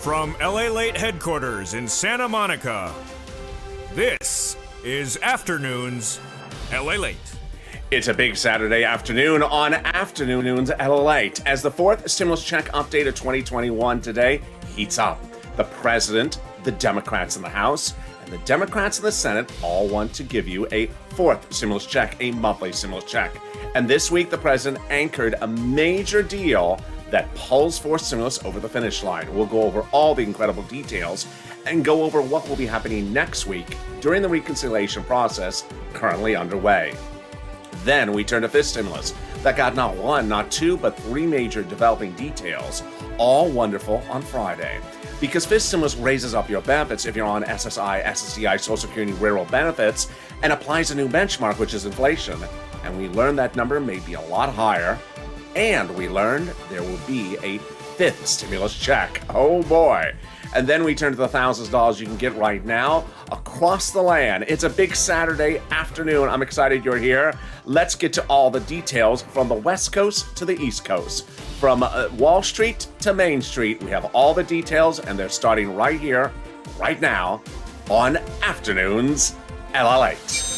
From LALATE headquarters in Santa Monica, this is Afternoons LALATE. It's a big Saturday afternoon on Afternoons LALATE as the fourth stimulus check update of 2021 today heats up. The president, the Democrats in the House, and the Democrats in the Senate all want to give you a fourth stimulus check, a monthly stimulus check. And this week, the president anchored a major deal that pulls for stimulus over the finish line. We'll go over all the incredible details and go over what will be happening next week during the reconciliation process currently underway. Then we turn to fifth stimulus that got not one, not two, but three major developing details, all wonderful on Friday. Because fifth stimulus raises up your benefits if you're on SSI, SSDI, Social Security, rural benefits, and applies a new benchmark, which is inflation. And we learned that number may be a lot higher. And we learned there will be a fifth stimulus check. Oh boy. And then we turn to the thousands of dollars you can get right now across the land. It's a big Saturday afternoon. I'm excited you're here. Let's get to all the details from the West Coast to the East Coast. From Wall Street to Main Street, we have all the details, and they're starting right here, right now, on Afternoons LALATE.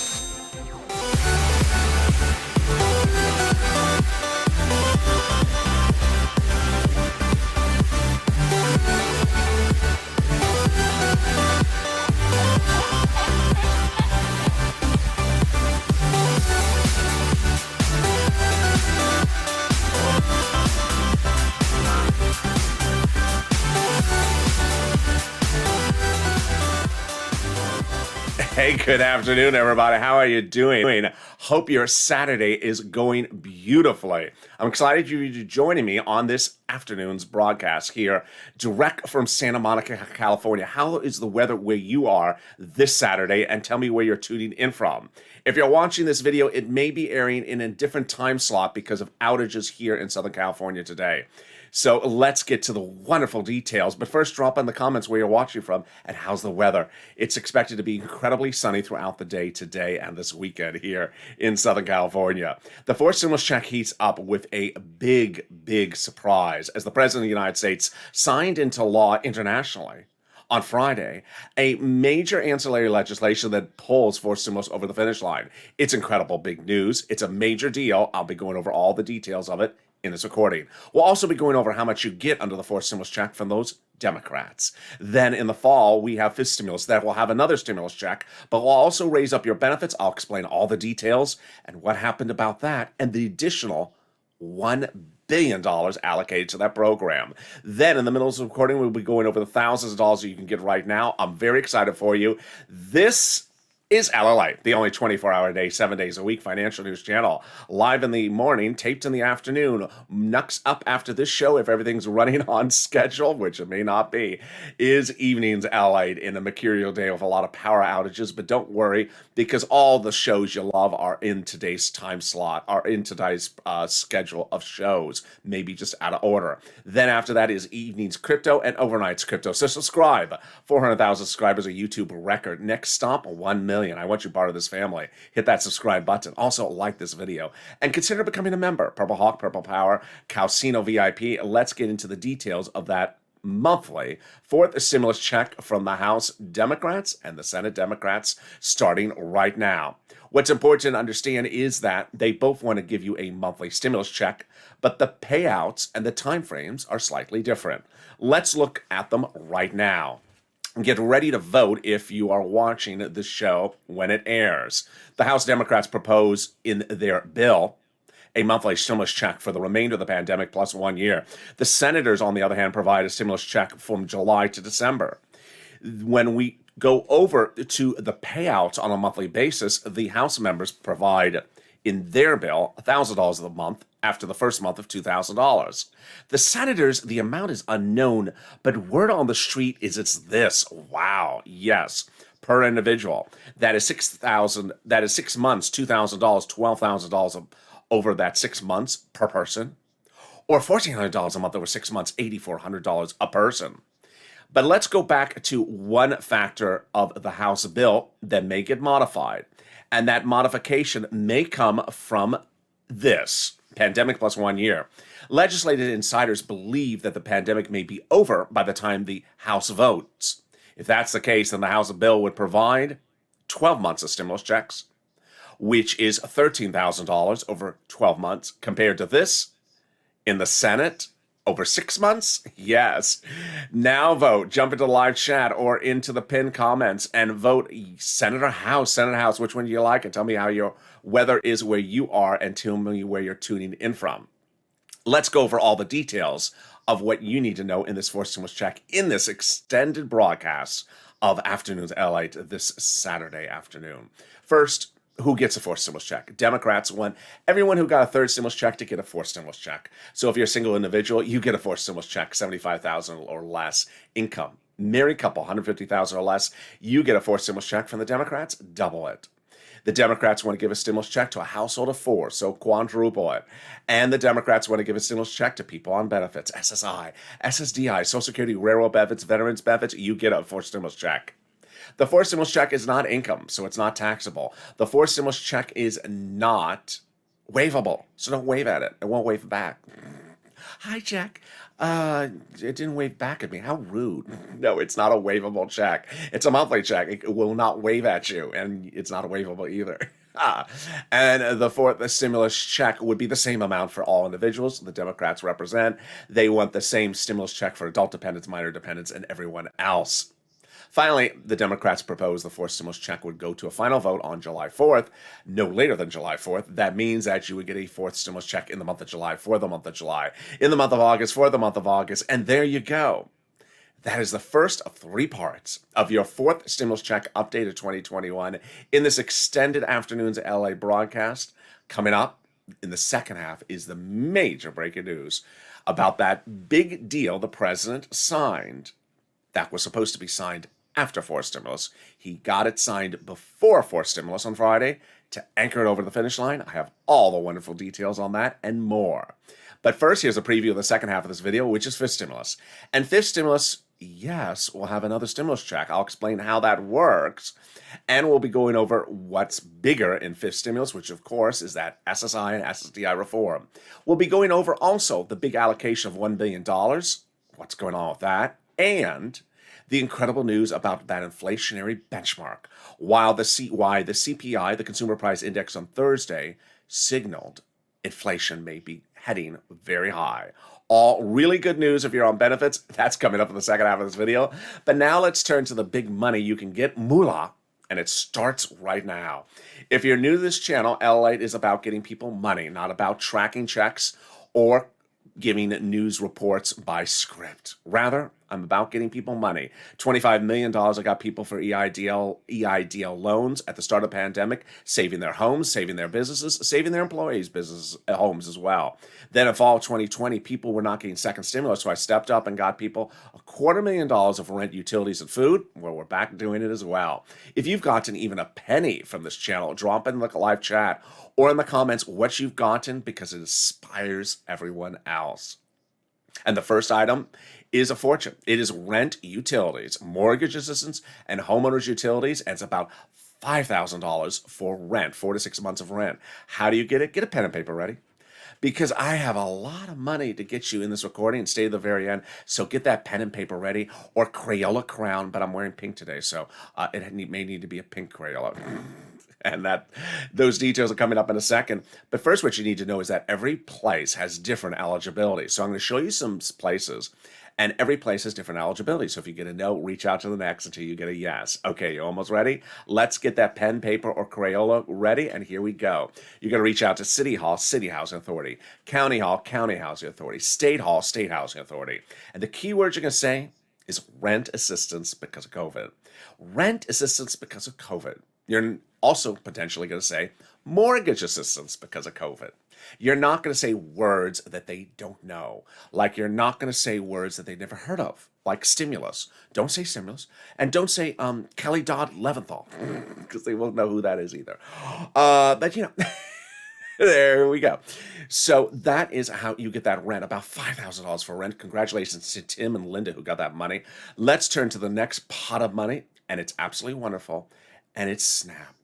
Hey, good afternoon, everybody. How are you doing? Hope your Saturday is going beautifully. I'm excited you're joining me on this afternoon's broadcast here, direct from Santa Monica, California. How is the weather where you are this Saturday? And tell me where you're tuning in from. If you're watching this video, it may be airing in a different time slot because of outages here in Southern California today. So let's get to the wonderful details. But first, drop in the comments where you're watching from and how's the weather. It's expected to be incredibly sunny throughout the day today and this weekend here in Southern California. The fourth stimulus check heats up with a big surprise as the President of the United States signed into law internationally on Friday a major ancillary legislation that pulls for stimulus over the finish line. It's incredible big news. It's a major deal. I'll be going over all the details of it in this recording. We'll also be going over how much you get under the fourth stimulus check from those Democrats. Then in the fall, we have fifth stimulus that will have another stimulus check, but will also raise up your benefits. I'll explain all the details and what happened about that and the additional $1 billion allocated to that program. Then in the middle of the recording, we'll be going over the thousands of dollars that you can get right now. I'm very excited for you. This is LALATE, the only 24-hour day, 7 days a week financial news channel. Live in the morning, taped in the afternoon. Next up after this show, if everything's running on schedule, which it may not be, is Evenings LALATE in a mercurial day with a lot of power outages. But don't worry, because all the shows you love are in today's time slot, are in today's schedule of shows, maybe just out of order. Then after that is Evenings Crypto and Overnight's Crypto. So subscribe. 400,000 subscribers, a YouTube record. Next stop, 1 million. I want you part of this family. Hit that subscribe button. Also, like this video. And consider becoming a member. Purple Hawk, Purple Power, Calcino VIP. Let's get into the details of that monthly fourth stimulus check from the House Democrats and the Senate Democrats starting right now. What's important to understand is that they both want to give you a monthly stimulus check, but the payouts and the timeframes are slightly different. Let's look at them right now. Get ready to vote if you are watching the show when it airs. The House Democrats propose in their bill a monthly stimulus check for the remainder of the pandemic plus 1 year. The senators, on the other hand, provide a stimulus check from July to December. When we go over to the payouts on a monthly basis, the House members provide in their bill $1,000 a month after the first month of $2,000. The senators, the amount is unknown, but word on the street is it's this. Wow, yes, per individual. That is $6,000. That is 6 months, $2,000, $12,000 over that 6 months per person, or $1,400 a month over 6 months, $8,400 a person. But let's go back to one factor of the House bill that may get modified. And that modification may come from this. Pandemic plus 1 year. Legislative insiders believe that the pandemic may be over by the time the House votes. If that's the case, then the House bill would provide 12 months of stimulus checks, which is $13,000 over 12 months, compared to this in the Senate over 6 months? Yes. Now vote. Jump into the live chat or into the pinned comments and vote Senate or House. Senate or House, which one do you like? And tell me how your weather is where you are and tell me where you're tuning in from. Let's go over all the details of what you need to know in this fourth stimulus check in this extended broadcast of Afternoons LALATE this Saturday afternoon. First, who gets a fourth stimulus check? Democrats want everyone who got a third stimulus check to get a fourth stimulus check. So if you're a single individual, you get a fourth stimulus check, $75,000 or less income. Married couple, $150,000 or less, you get a fourth stimulus check from the Democrats, double it. The Democrats want to give a stimulus check to a household of 4, so quadruple it. And the Democrats want to give a stimulus check to people on benefits, SSI, SSDI, Social Security, railroad benefits, veterans benefits, you get a fourth stimulus check. The fourth stimulus check is not income, so it's not taxable. The fourth stimulus check is not waivable, so don't wave at it. It won't wave back. Hi, Jack. It didn't wave back at me. How rude. No, it's not a waivable check. It's a monthly check. It will not wave at you, and it's not waivable either. And the fourth stimulus check would be the same amount for all individuals the Democrats represent. They want the same stimulus check for adult dependents, minor dependents, and everyone else. Finally, the Democrats propose the fourth stimulus check would go to a final vote on July 4th, no later than July 4th. That means that you would get a fourth stimulus check in the month of July, for the month of July, in the month of August, for the month of August, and there you go. That is the first of 3 parts of your fourth stimulus check update of 2021 in this extended Afternoons LA broadcast. Coming up in the second half is the major breaking news about that big deal the president signed that was supposed to be signed after fourth stimulus. He got it signed before fourth stimulus on Friday to anchor it over the finish line. I have all the wonderful details on that and more. But first, here's a preview of the second half of this video, which is fifth stimulus. And fifth stimulus, yes, we'll have another stimulus check. I'll explain how that works. And we'll be going over what's bigger in fifth stimulus, which of course is that SSI and SSDI reform. We'll be going over also the big allocation of $1 billion, what's going on with that, and the incredible news about that inflationary benchmark. Why the CPI, the Consumer Price Index on Thursday, signaled inflation may be heading very high. All really good news if you're on benefits. That's coming up in the second half of this video. But now let's turn to the big money you can get, moolah, and it starts right now. If you're new to this channel, LALATE is about getting people money, not about tracking checks or giving news reports by script. Rather, I'm about getting people money. $25 million I got people for EIDL loans at the start of the pandemic, saving their homes, saving their businesses, saving their employees' business homes as well. Then in fall of 2020, people were not getting second stimulus, so I stepped up and got people $250,000 of rent, utilities, and food. Well, we're back doing it as well. If you've gotten even a penny from this channel, drop in the live chat or in the comments what you've gotten, because it inspires everyone else. And the first item is a fortune. It is rent, utilities, mortgage assistance, and homeowners utilities. And it's about $5,000 for rent, 4 to 6 months of rent. How do you get it? Get a pen and paper ready, because I have a lot of money to get you in this recording and stay to the very end. So get that pen and paper ready, or Crayola crown, but I'm wearing pink today, so it may need to be a pink Crayola. And those details are coming up in a second. But first, what you need to know is that every place has different eligibility. So I'm going to show you some places, and every place has different eligibility. So if you get a no, reach out to the next until you get a yes. Okay, you almost ready? Let's get that pen, paper, or Crayola ready, and here we go. You're going to reach out to City Hall, City Housing Authority, County Hall, County Housing Authority, State Hall, State Housing Authority. And the key word you're going to say is rent assistance because of COVID. Rent assistance because of COVID. You're also potentially going to say mortgage assistance because of COVID. You're not going to say words that they don't know. Like you're not going to say words that they've never heard of, like stimulus. Don't say stimulus. And don't say Kelly Dodd Leventhal, because they won't know who that is either. But, you know, there we go. So that is how you get that rent, about $5,000 for rent. Congratulations to Tim and Linda who got that money. Let's turn to the next pot of money, and it's absolutely wonderful, and it's SNAP.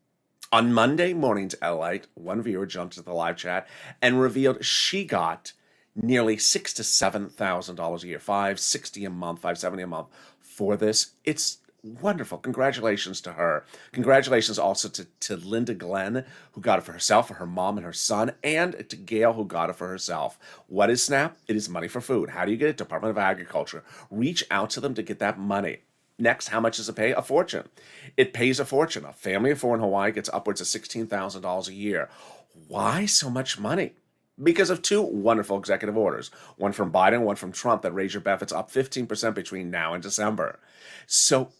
On Monday morning's LALATE, one viewer jumped into the live chat and revealed she got nearly $6,000 to $7,000 a year, $560 a month, $570 a month for this. It's wonderful. Congratulations to her. Congratulations also to Linda Glenn, who got it for herself, for her mom and her son, and to Gail, who got it for herself. What is SNAP? It is money for food. How do you get it? Department of Agriculture. Reach out to them to get that money. Next, how much does it pay? A fortune. It pays a fortune. A family of four in Hawaii gets upwards of $16,000 a year. Why so much money? Because of two wonderful executive orders, one from Biden, one from Trump, that raise your benefits up 15% between now and December. So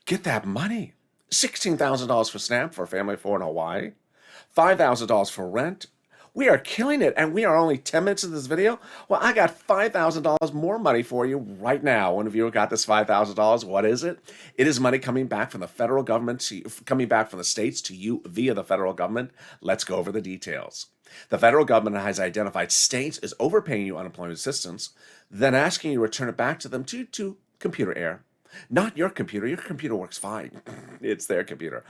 get that money. $16,000 for SNAP for a family of four in Hawaii, $5,000 for rent. We are killing it, and we are only 10 minutes into this video. Well, I got $5,000 more money for you right now. One of you got this $5,000. What is it? It is money coming back from the federal government, coming back from the states to you via the federal government. Let's go over the details. The federal government has identified states as overpaying you unemployment assistance, then asking you to return it back to them due to computer error. Not your computer. Your computer works fine. It's their computer.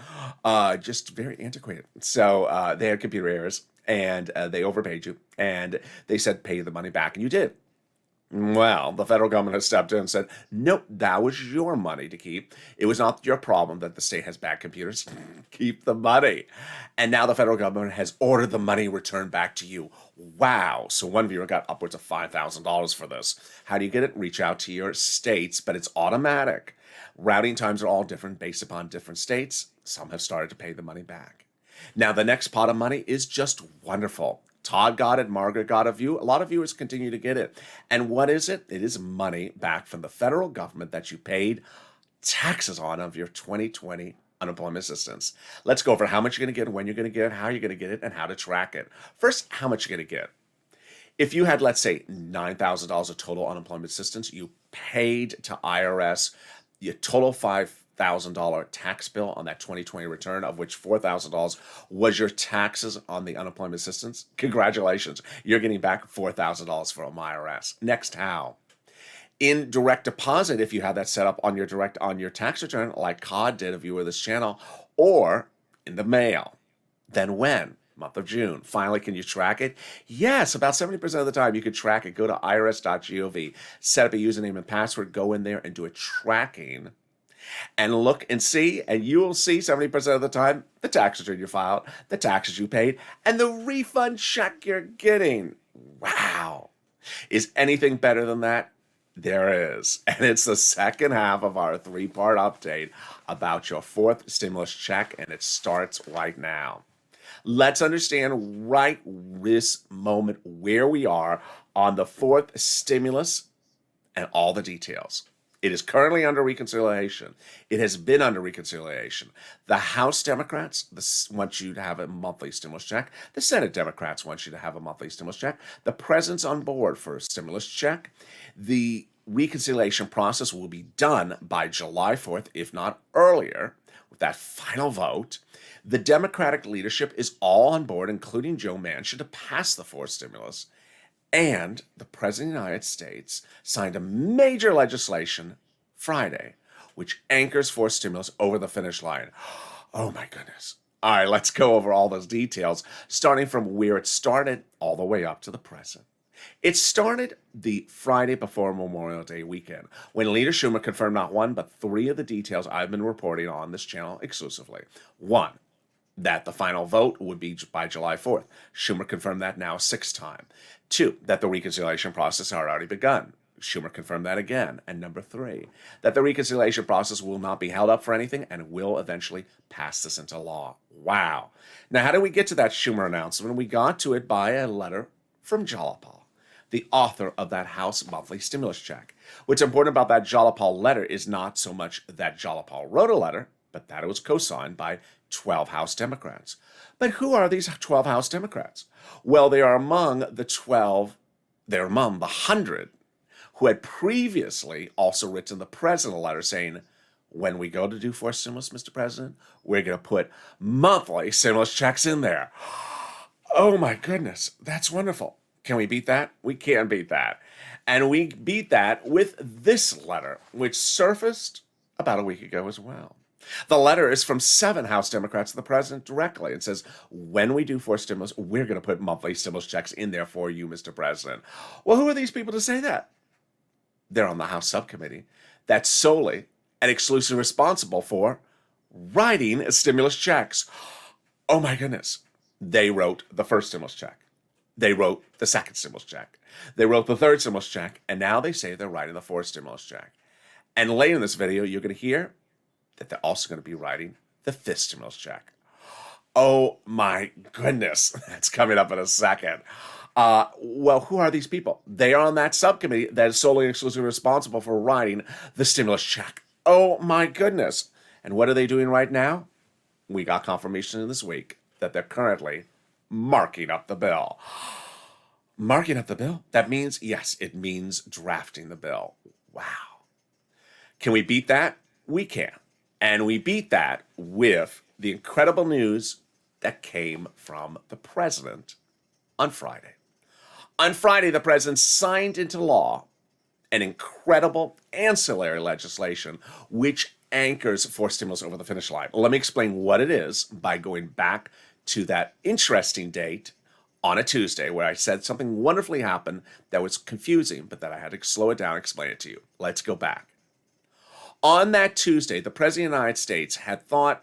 Just very antiquated. So they had computer errors, and they overpaid you, and they said pay the money back, and you did. Well, the federal government has stepped in and said, nope, that was your money to keep. It was not your problem that the state has bad computers. Keep the money. And now the federal government has ordered the money returned back to you. Wow. So one viewer got upwards of $5,000 for this. How do you get it? Reach out to your states, but it's automatic. Routing times are all different based upon different states. Some have started to pay the money back. Now, the next pot of money is just wonderful. Todd got it, Margaret got a lot of viewers continue to get it. And what is it? It is money back from the federal government that you paid taxes on of your 2020 unemployment assistance. Let's go over how much you're going to get, when you're going to get it, how you're going to get it, and how to track it. First, how much you're going to get. If you had, let's say, $9,000 of total unemployment assistance, you paid to IRS your total $5,000 tax bill on that 2020 return, of which $4,000 was your taxes on the unemployment assistance. Congratulations. You're getting back $4,000 from IRS. Next, how? In direct deposit, if you have that set up on your tax return, like Cod did, a viewer of this channel, or in the mail. Then when? Month of June. Finally, can you track it? Yes, about 70% of the time you can track it. Go to irs.gov, set up a username and password, go in there and do a tracking, and look and see, and you will see 70% of the time the tax return you filed, the taxes you paid, and the refund check you're getting. Wow. Is anything better than that? There is. And it's the second half of our three-part update about your fourth stimulus check, and it starts right now. Let's understand right this moment where we are on the fourth stimulus and all the details. It is currently under reconciliation. It has been under reconciliation. The House Democrats want you to have a monthly stimulus check. The Senate Democrats want you to have a monthly stimulus check. The president's on board for a stimulus check. The reconciliation process will be done by July 4th, if not earlier, with that final vote. The Democratic leadership is all on board, including Joe Manchin, to pass the fourth stimulus. And the President of the United States signed a major legislation Friday, which anchors fourth stimulus over the finish line. Oh my goodness. All right, let's go over all those details, starting from where it started all the way up to the present. It started the Friday before Memorial Day weekend, when Leader Schumer confirmed not one, but three of the details I've been reporting on this channel exclusively. One, that the final vote would be by July 4th. Schumer confirmed that now a sixth time. Two, that the reconciliation process had already begun. Schumer confirmed that again. And number three, that the reconciliation process will not be held up for anything and will eventually pass this into law. Wow. Now, how did we get to that Schumer announcement? We got to it by a letter from Jalapal, the author of that House monthly stimulus check. What's important about that Jalapal letter is not so much that Jalapal wrote a letter, but that it was co-signed by 12 House Democrats. But who are these 12 House Democrats? Well, they are among the 100 who had previously also written the president a letter saying, when we go to do fourth stimulus, Mr. President, we're going to put monthly stimulus checks in there. Oh my goodness, that's wonderful. Can we beat that? We can beat that. And we beat that with this letter, which surfaced about a week ago as well. The letter is from 7 House Democrats to the president directly and says, when we do force stimulus, we're going to put monthly stimulus checks in there for you, Mr. President. Well, who are these people to say that? They're on the House subcommittee that's solely and exclusively responsible for writing stimulus checks. Oh my goodness. They wrote the first stimulus check. They wrote the second stimulus check. They wrote the third stimulus check. And now they say they're writing the fourth stimulus check. And later in this video, you're going to hear that they're also going to be writing the fifth stimulus check. Oh my goodness. That's coming up in a second. Well, who are these people? They are on that subcommittee that is solely and exclusively responsible for writing the stimulus check. Oh my goodness. And what are they doing right now? We got confirmation this week that they're currently marking up the bill. Marking up the bill? That means, yes, it means drafting the bill. Wow. Can we beat that? We can. And we beat that with the incredible news that came from the president on Friday. On Friday, the president signed into law an incredible ancillary legislation which anchors forced stimulus over the finish line. Let me explain what it is by going back to that interesting date on a Tuesday where I said something wonderfully happened that was confusing, but that I had to slow it down and explain it to you. Let's go back. On that Tuesday, the President of the United States had thought,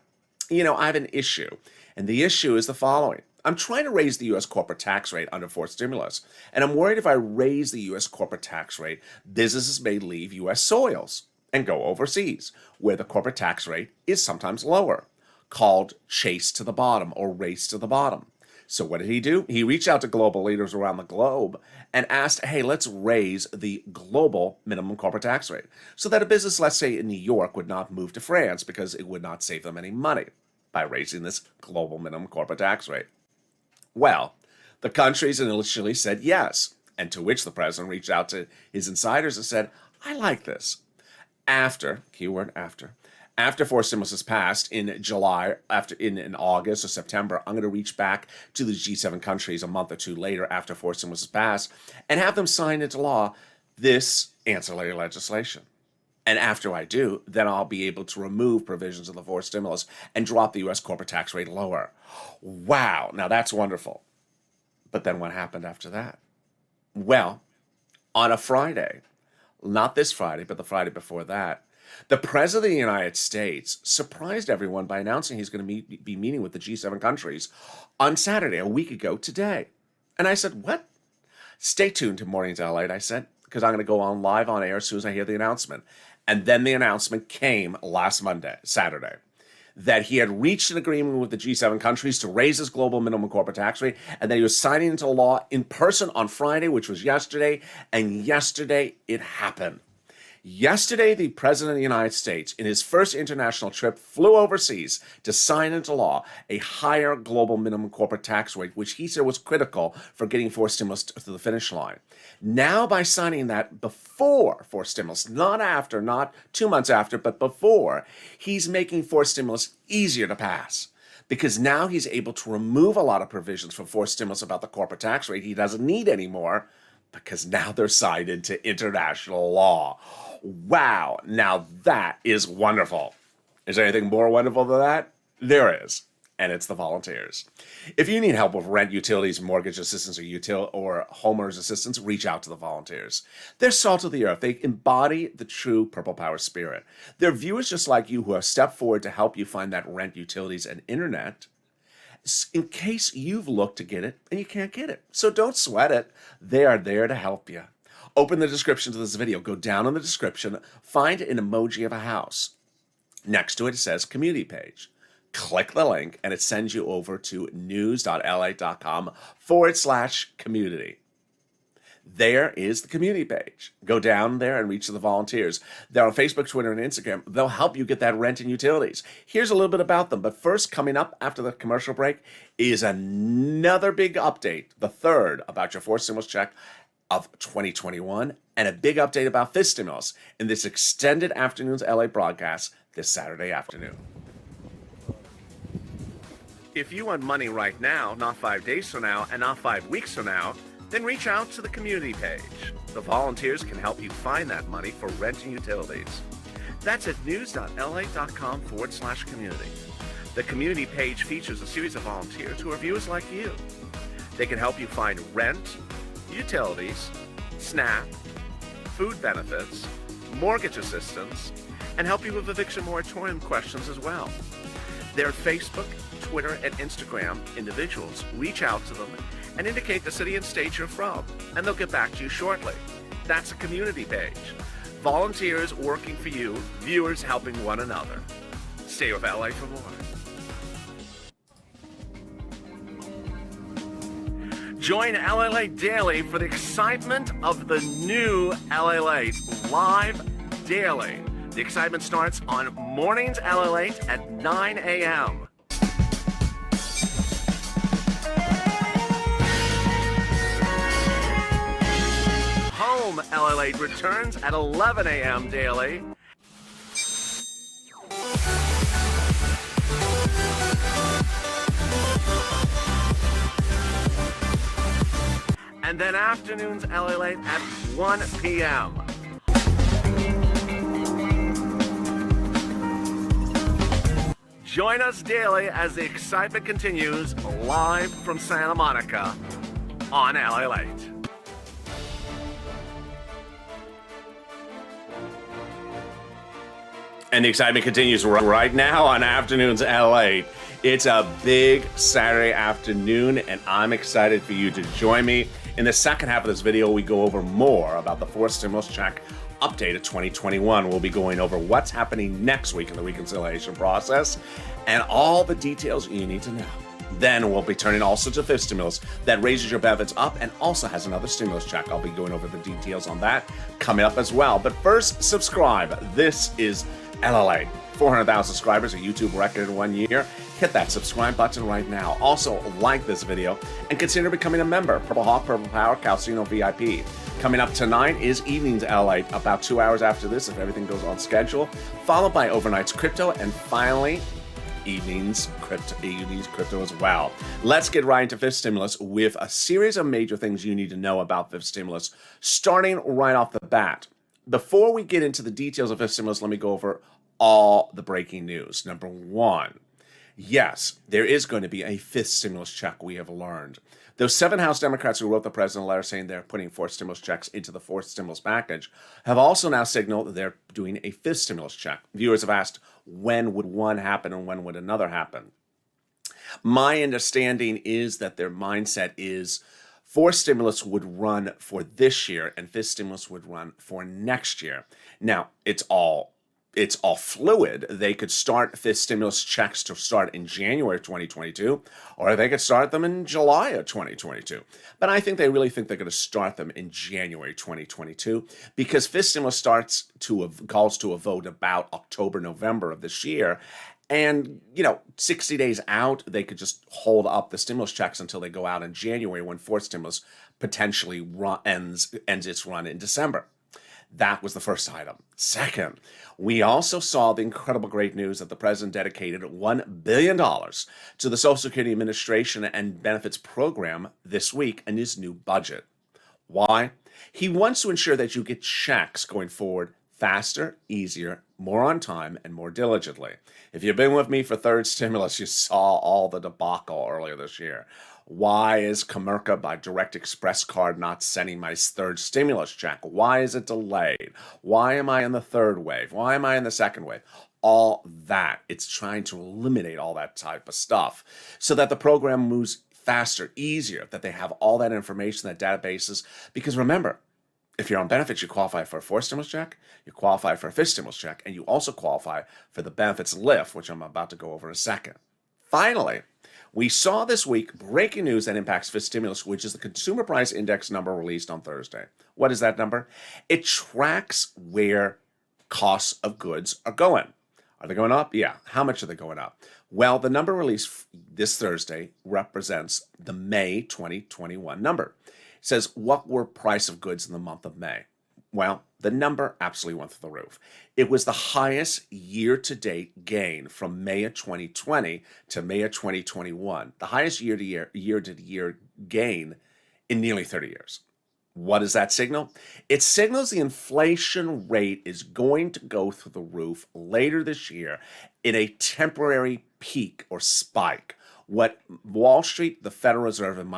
I have an issue. And the issue is the following. I'm trying to raise the U.S. corporate tax rate under forced stimulus. And I'm worried if I raise the U.S. corporate tax rate, businesses may leave U.S. soils and go overseas, where the corporate tax rate is sometimes lower, called chase to the bottom or race to the bottom. So what did he do? He reached out to global leaders around the globe and asked, hey, let's raise the global minimum corporate tax rate so that a business, let's say in New York, would not move to France because it would not save them any money by raising this global minimum corporate tax rate. Well, the countries initially said yes, and to which the president reached out to his insiders and said, I like this. After, keyword after forced stimulus is passed in July, in August or September, I'm going to reach back to the G7 countries a month or two later after forced stimulus is passed and have them sign into law this ancillary legislation. And after I do, then I'll be able to remove provisions of the forced stimulus and drop the U.S. corporate tax rate lower. Wow, now that's wonderful. But then what happened after that? Well, on a Friday, not this Friday, but the Friday before that, the President of the United States surprised everyone by announcing he's going to be meeting with the G7 countries on Saturday, a week ago today. And I said, what? Stay tuned to Mornings LALATE, I said, because I'm going to go on live on air as soon as I hear the announcement. And then the announcement came last Saturday, that he had reached an agreement with the G7 countries to raise his global minimum corporate tax rate, and that he was signing into law in person on Friday, which was yesterday, and yesterday it happened. Yesterday, the President of the United States, in his first international trip, flew overseas to sign into law a higher global minimum corporate tax rate, which he said was critical for getting forced stimulus to the finish line. Now, by signing that before forced stimulus, not after, not 2 months after, but before, he's making forced stimulus easier to pass. Because now he's able to remove a lot of provisions from forced stimulus about the corporate tax rate he doesn't need anymore, because now they're signed into international law. Wow, now that is wonderful. Is there anything more wonderful than that? There is, and it's the volunteers. If you need help with rent, utilities, mortgage assistance, or homeowners assistance, reach out to the volunteers. They're salt of the earth. They embody the true Purple Power spirit. They're viewers just like you who have stepped forward to help you find that rent, utilities, and internet in case you've looked to get it and you can't get it. So don't sweat it. They are there to help you. Open the description to this video. Go down in the description. Find an emoji of a house. Next to it, it says community page. Click the link and it sends you over to news.lalate.com/community. There is the community page. Go down there and reach to the volunteers. They're on Facebook, Twitter, and Instagram. They'll help you get that rent and utilities. Here's a little bit about them. But first, coming up after the commercial break is another big update, the third about your forced stimulus check of 2021, and a big update about this stimulus in this extended Afternoons LA broadcast this Saturday afternoon. If you want money right now, not 5 days from now, and not 5 weeks from now, then reach out to the community page. The volunteers can help you find that money for rent and utilities. That's at news.la.com/community. The community page features a series of volunteers who are viewers like you. They can help you find rent, utilities, SNAP, food benefits, mortgage assistance, and help you with eviction moratorium questions as well. Their Facebook, Twitter, and Instagram individuals reach out to them and indicate the city and state you're from, and they'll get back to you shortly. That's a community page. Volunteers working for you, viewers helping one another. Stay with LA for more. Join LALATE daily for the excitement of the new LALATE live daily. The excitement starts on mornings LALATE at 9 a.m. Home LALATE returns at 11 a.m. daily. And then afternoons LALATE at 1 p.m. Join us daily as the excitement continues live from Santa Monica on LALATE. And the excitement continues right now on Afternoons LA. It's a big Saturday afternoon, and I'm excited for you to join me. In the second half of this video, we go over more about the fourth stimulus check update of 2021. We'll be going over what's happening next week in the reconciliation process and all the details you need to know. Then we'll be turning also to fifth stimulus that raises your benefits up and also has another stimulus check. I'll be going over the details on that coming up as well. But first, subscribe. This is LALATE. 400,000 subscribers, a YouTube record in 1 year. Hit that subscribe button right now. Also, like this video and consider becoming a member. Purple Hawk, Purple Power, Calcino VIP. Coming up tonight is Evenings LALATE, about 2 hours after this if everything goes on schedule, followed by Overnight's Crypto, and finally, Evenings Crypto as well. Let's get right into fifth stimulus with a series of major things you need to know about fifth stimulus, starting right off the bat. Before we get into the details of fifth stimulus, let me go over all the breaking news. Number one, yes, there is going to be a fifth stimulus check, we have learned. Those 7 House Democrats who wrote the president a letter saying they're putting 4 stimulus checks into the fourth stimulus package have also now signaled that they're doing a fifth stimulus check. Viewers have asked, when would one happen and when would another happen? My understanding is that their mindset is 4 stimulus would run for this year and fifth stimulus would run for next year. Now, it's all fluid. They could start fifth stimulus checks to start in January of 2022, or they could start them in July of 2022. But I think they really think they're going to start them in January 2022 because fifth stimulus calls to a vote about October, November of this year. And, 60 days out, they could just hold up the stimulus checks until they go out in January when fourth stimulus potentially ends its run in December. That was the first item. Second, we also saw the incredible great news that the president dedicated $1 billion to the Social Security Administration and Benefits Program this week in his new budget. Why? He wants to ensure that you get checks going forward faster, easier, more on time, and more diligently. If you've been with me for third stimulus, you saw all the debacle earlier this year. Why is Comerica by Direct Express card not sending my third stimulus check? Why is it delayed? Why am I in the third wave? Why am I in the second wave? All that. It's trying to eliminate all that type of stuff so that the program moves faster, easier, that they have all that information, that databases. Because remember, if you're on benefits, you qualify for a fourth stimulus check, you qualify for a fifth stimulus check, and you also qualify for the benefits lift, which I'm about to go over in a second. Finally, we saw this week breaking news that impacts fifth stimulus, which is the Consumer Price Index number released on Thursday. What is that number? It tracks where costs of goods are going. Are they going up? Yeah. How much are they going up? Well, the number released this Thursday represents the May 2021 number. It says, what were price of goods in the month of May? Well, the number absolutely went through the roof. It was the highest year-to-date gain from May of 2020 to May of 2021, the highest year-to-year gain in nearly 30 years. What does that signal? It signals the inflation rate is going to go through the roof later this year in a temporary peak or spike. What Wall Street, the Federal Reserve, and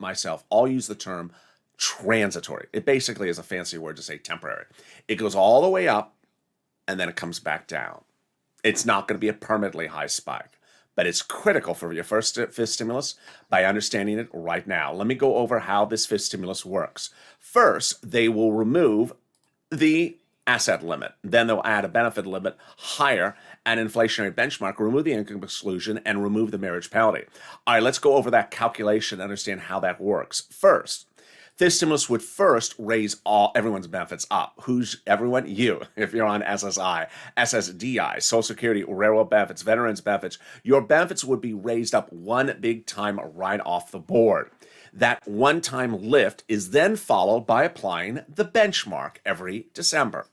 myself all use the term transitory. It basically is a fancy word to say temporary. It goes all the way up and then it comes back down. It's not going to be a permanently high spike, but it's critical for your fifth stimulus by understanding it right now. Let me go over how this fifth stimulus works. First, they will remove the asset limit. Then they'll add a benefit limit higher, an inflationary benchmark, remove the income exclusion, and remove the marriage penalty. All right, let's go over that calculation and understand how that works. First, this stimulus would first raise everyone's benefits up. Who's everyone? You. If you're on SSI, SSDI, Social Security, railroad benefits, veterans benefits, your benefits would be raised up one big time right off the board. That one-time lift is then followed by applying the benchmark every December.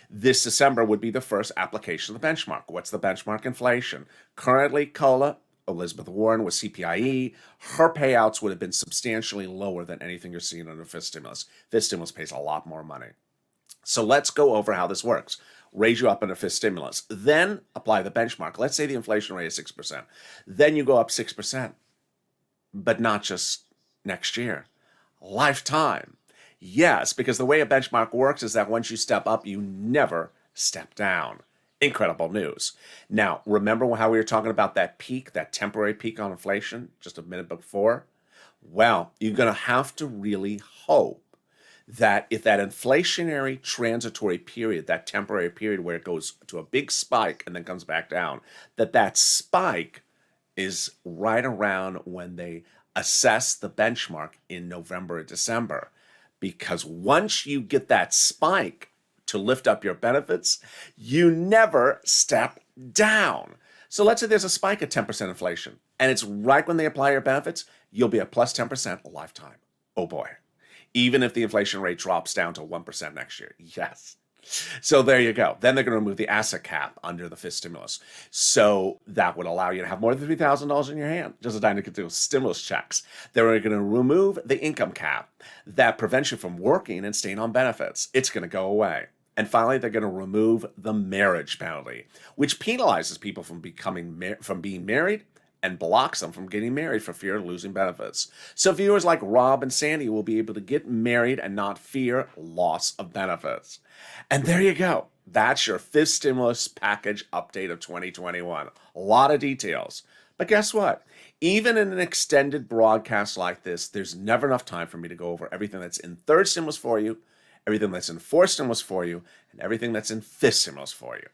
This December would be the first application of the benchmark. What's the benchmark inflation? Currently, COLA, Elizabeth Warren with CPIE, her payouts would have been substantially lower than anything you're seeing under fifth stimulus. Fifth stimulus pays a lot more money. So let's go over how this works. Raise you up under fifth stimulus. Then apply the benchmark. Let's say the inflation rate is 6%. Then you go up 6%, but not just next year. Lifetime. Yes, because the way a benchmark works is that once you step up, you never step down. Incredible news. Now, remember how we were talking about that peak, that temporary peak on inflation just a minute before? Well, you're going to have to really hope that if that inflationary transitory period, that temporary period where it goes to a big spike and then comes back down, that spike is right around when they assess the benchmark in November or December. Because once you get that spike to lift up your benefits, you never step down. So let's say there's a spike at 10% inflation, and it's right when they apply your benefits, you'll be at plus 10% a lifetime. Oh boy. Even if the inflation rate drops down to 1% next year. Yes. So there you go. Then they're going to remove the asset cap under the fifth stimulus. So that would allow you to have more than $3,000 in your hand, just as Danny Kean do stimulus checks. They're going to remove the income cap that prevents you from working and staying on benefits. It's going to go away. And finally, they're going to remove the marriage penalty, which penalizes people from being married and blocks them from getting married for fear of losing benefits. So viewers like Rob and Sandy will be able to get married and not fear loss of benefits. And there you go. That's your fifth stimulus package update of 2021. A lot of details. But guess what? Even in an extended broadcast like this, there's never enough time for me to go over everything that's in third stimulus for you, everything that's in fourth stimulus for you, and everything that's in fifth stimulus for you.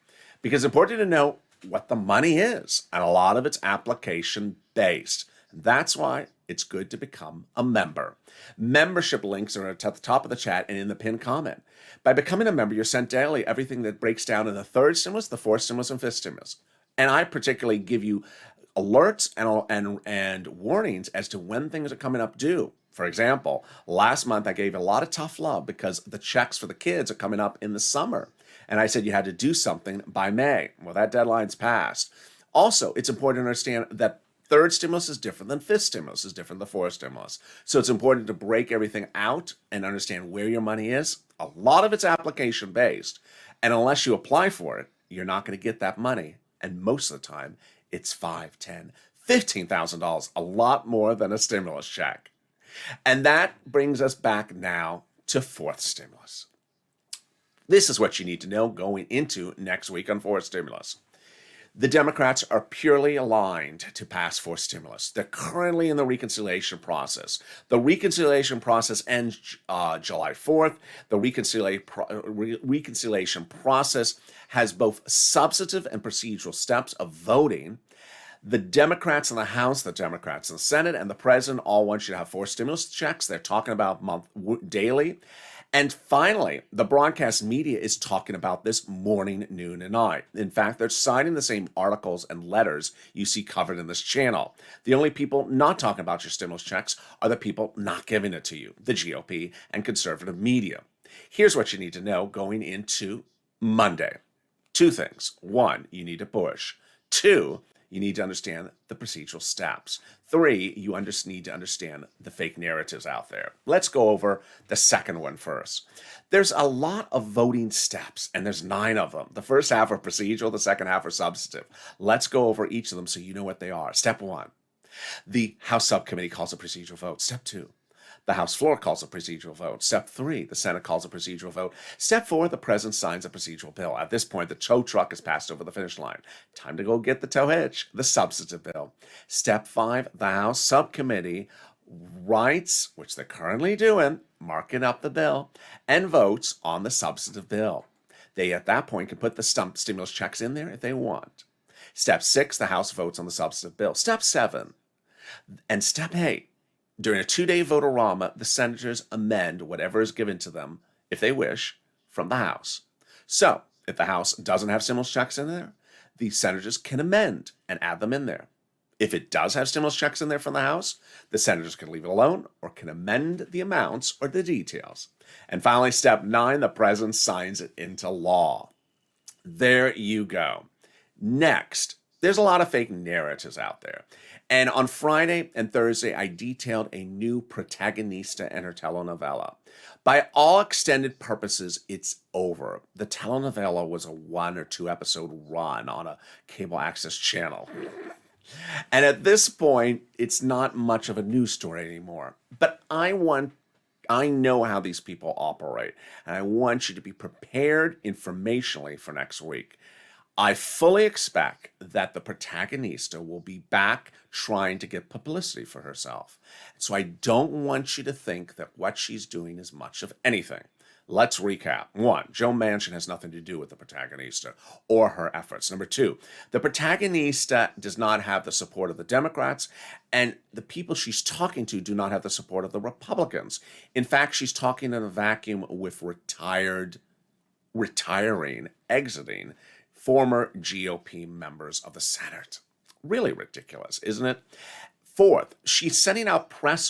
Because it's important to know what the money is, and a lot of it's application based. That's why it's good to become a member. Membership links are at the top of the chat and in the pinned comment. By becoming a member, you're sent daily everything that breaks down in the third stimulus, the fourth stimulus, and fifth stimulus. And I particularly give you alerts and warnings as to when things are coming up due. For example, last month I gave a lot of tough love because the checks for the kids are coming up in the summer. And I said you had to do something by May. Well, that deadline's passed. Also, it's important to understand that third stimulus is different than fifth stimulus is different than fourth stimulus. So it's important to break everything out and understand where your money is. A lot of it's application based. And unless you apply for it, you're not going to get that money. And most of the time, it's $5,000, $10,000, $15,000, a lot more than a stimulus check. And that brings us back now to fourth stimulus. This is what you need to know going into next week on fourth stimulus. The Democrats are purely aligned to pass fourth stimulus. They're currently in the reconciliation process. The reconciliation process ends July 4th. The reconciliation process has both substantive and procedural steps of voting. The Democrats in the House, the Democrats in the Senate, and the President all want you to have four stimulus checks. They're talking about daily. And finally, the broadcast media is talking about this morning, noon, and night. In fact, they're citing the same articles and letters you see covered in this channel. The only people not talking about your stimulus checks are the people not giving it to you, the GOP and conservative media. Here's what you need to know going into Monday. Two things. One, you need to push. Two, you need to understand the procedural steps. 3, you need to understand the fake narratives out there. Let's go over the second one first. There's a lot of voting steps, and there's 9 of them. The first half are procedural, the second half are substantive. Let's go over each of them so you know what they are. Step 1, the House subcommittee calls a procedural vote. Step 2, the House floor calls a procedural vote. Step 3, the Senate calls a procedural vote. Step 4, the President signs a procedural bill. At this point, the tow truck has passed over the finish line. Time to go get the tow hitch, the substantive bill. Step 5, the House subcommittee writes, which they're currently doing, marking up the bill, and votes on the substantive bill. They, at that point, can put the stimulus checks in there if they want. Step 6, the House votes on the substantive bill. Step 7 and Step 8, during a 2-day vote-a-rama, the senators amend whatever is given to them, if they wish, from the House. So, if the House doesn't have stimulus checks in there, the senators can amend and add them in there. If it does have stimulus checks in there from the House, the senators can leave it alone or can amend the amounts or the details. And finally, Step 9, the President signs it into law. There you go. Next, there's a lot of fake narratives out there. And on Friday and Thursday, I detailed a new protagonista in her telenovela. By all extended purposes, it's over. The telenovela was a 1 or 2 episode run on a cable access channel. And at this point, it's not much of a news story anymore. But I know how these people operate, and I want you to be prepared informationally for next week. I fully expect that the protagonista will be back trying to get publicity for herself. So I don't want you to think that what she's doing is much of anything. Let's recap. 1, Joe Manchin has nothing to do with the protagonista or her efforts. Number 2, the protagonista does not have the support of the Democrats, and the people she's talking to do not have the support of the Republicans. In fact, she's talking in a vacuum with exiting former GOP members of the Senate. Really ridiculous, isn't it? 4th, she's sending out press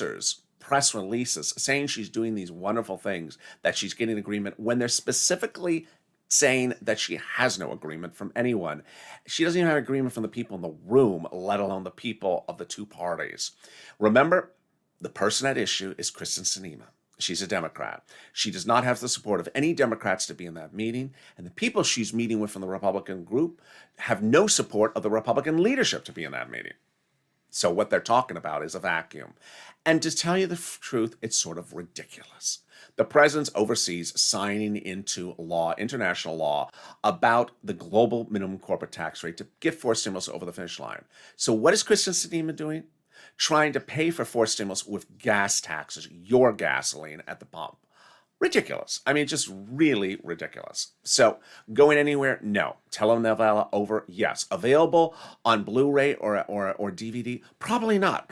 releases saying she's doing these wonderful things, that she's getting agreement, when they're specifically saying that she has no agreement from anyone. She doesn't even have agreement from the people in the room, let alone the people of the 2 parties. Remember, the person at issue is Kristen Sinema. She's a Democrat. She does not have the support of any Democrats to be in that meeting, and the people she's meeting with from the Republican group have no support of the Republican leadership to be in that meeting. So what they're talking about is a vacuum. And to tell you the truth, it's sort of ridiculous. The president oversees signing into law, international law, about the global minimum corporate tax rate to get forced stimulus over the finish line. So what is Kristen Sinema doing? Trying to pay for forced stimulus with gas taxes, your gasoline at the pump. Ridiculous. I mean, just really ridiculous. So, going anywhere? No. Telenovela over? Yes. Available on Blu-ray or DVD? Probably not.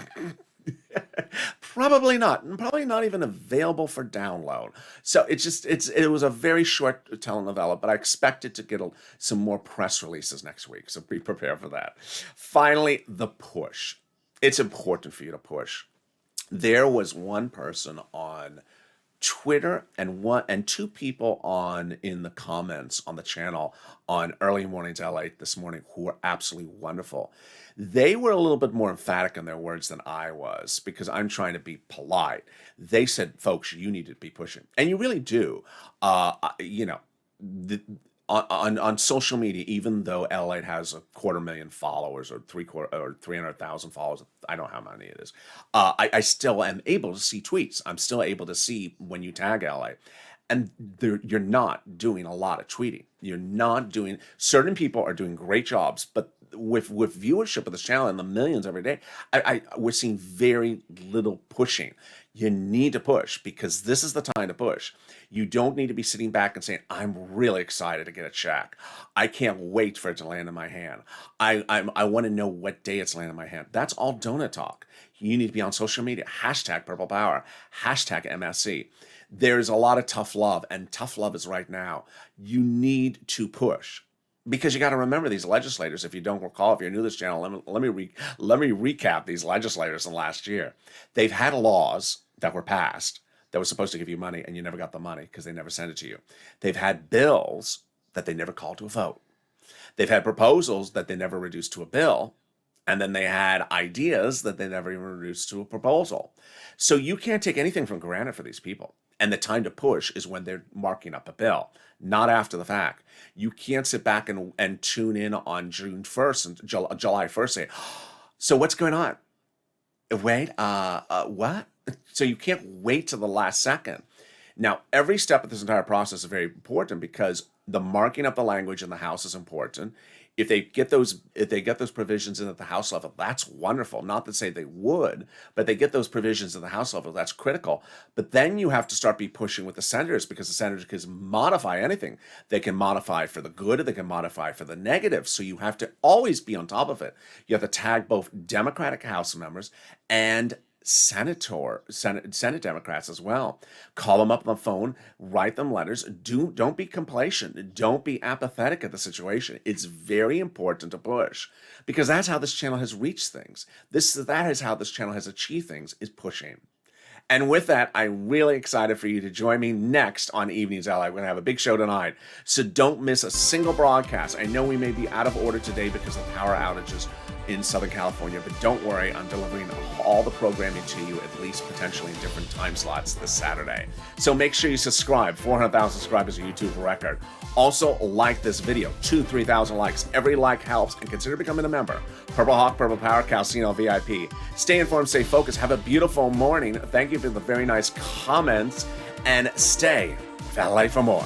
Probably not. And probably not even available for download. So it was a very short telenovela, but I expected to get some more press releases next week. So be prepared for that. Finally, the push. It's important for you to push. There was one person on Twitter and 2 people in the comments on the channel on Early Mornings LALATE this morning who were absolutely wonderful. They were a little bit more emphatic in their words than I was, because I'm trying to be polite. They said, folks, you need to be pushing. And you really do. On social media, even though LALATE has 250,000 followers or 300,000 followers, I don't know how many it is, I still am able to see tweets. I'm still able to see when you tag LALATE. And you're not doing a lot of tweeting. You're not doing, certain people are doing great jobs, but with viewership of this channel in the millions every day, we're seeing very little pushing. You need to push, because this is the time to push. You don't need to be sitting back and saying, I'm really excited to get a check. I can't wait for it to land in my hand. I want to know what day it's landing in my hand. That's all donut talk. You need to be on social media. # Purple Power. # MSC. There's a lot of tough love, and tough love is right now. You need to push. Because you got to remember, these legislators, if you don't recall, if you're new to this channel, let me recap these legislators in last year. They've had laws that were passed that were supposed to give you money, and you never got the money because they never sent it to you. They've had bills that they never called to a vote. They've had proposals that they never reduced to a bill, And then they had ideas that they never even reduced to a proposal. So you can't take anything for granted for these people. And the time to push is when they're marking up a bill, not after the fact. You can't sit back and tune in on June 1st and July 1st say, so what's going on? Wait, what? So you can't wait till the last second. Now, every step of this entire process is very important because the marking up the language in the House is important. If they get those provisions in at the House level, that's wonderful. Not to say they would, but they get those provisions at the House level, that's critical. But then you have to start pushing with the senators, because the senators can modify anything. They can modify for the good, or they can modify for the negative. So you have to always be on top of it. You have to tag both Democratic House members and Senate Democrats as well. Call them up on the phone, write them letters. Don't be complacent. Don't be apathetic at the situation. It's very important to push, because that's how this channel has reached things. That is how this channel has achieved things, is pushing. And with that, I'm really excited for you to join me next on Evenings LA. We're going to have a big show tonight, so don't miss a single broadcast. I know we may be out of order today because of power outages in Southern California, but don't worry, I'm delivering all the programming to you, at least potentially in different time slots this Saturday. So make sure you subscribe. 400,000 subscribers, a YouTube record. Also, like this video. 3,000 likes. Every like helps, and consider becoming a member. Purple Hawk, Purple Power, Calcino VIP. Stay informed, stay focused. Have a beautiful morning. Thank you for the very nice comments, and stay with LA for more.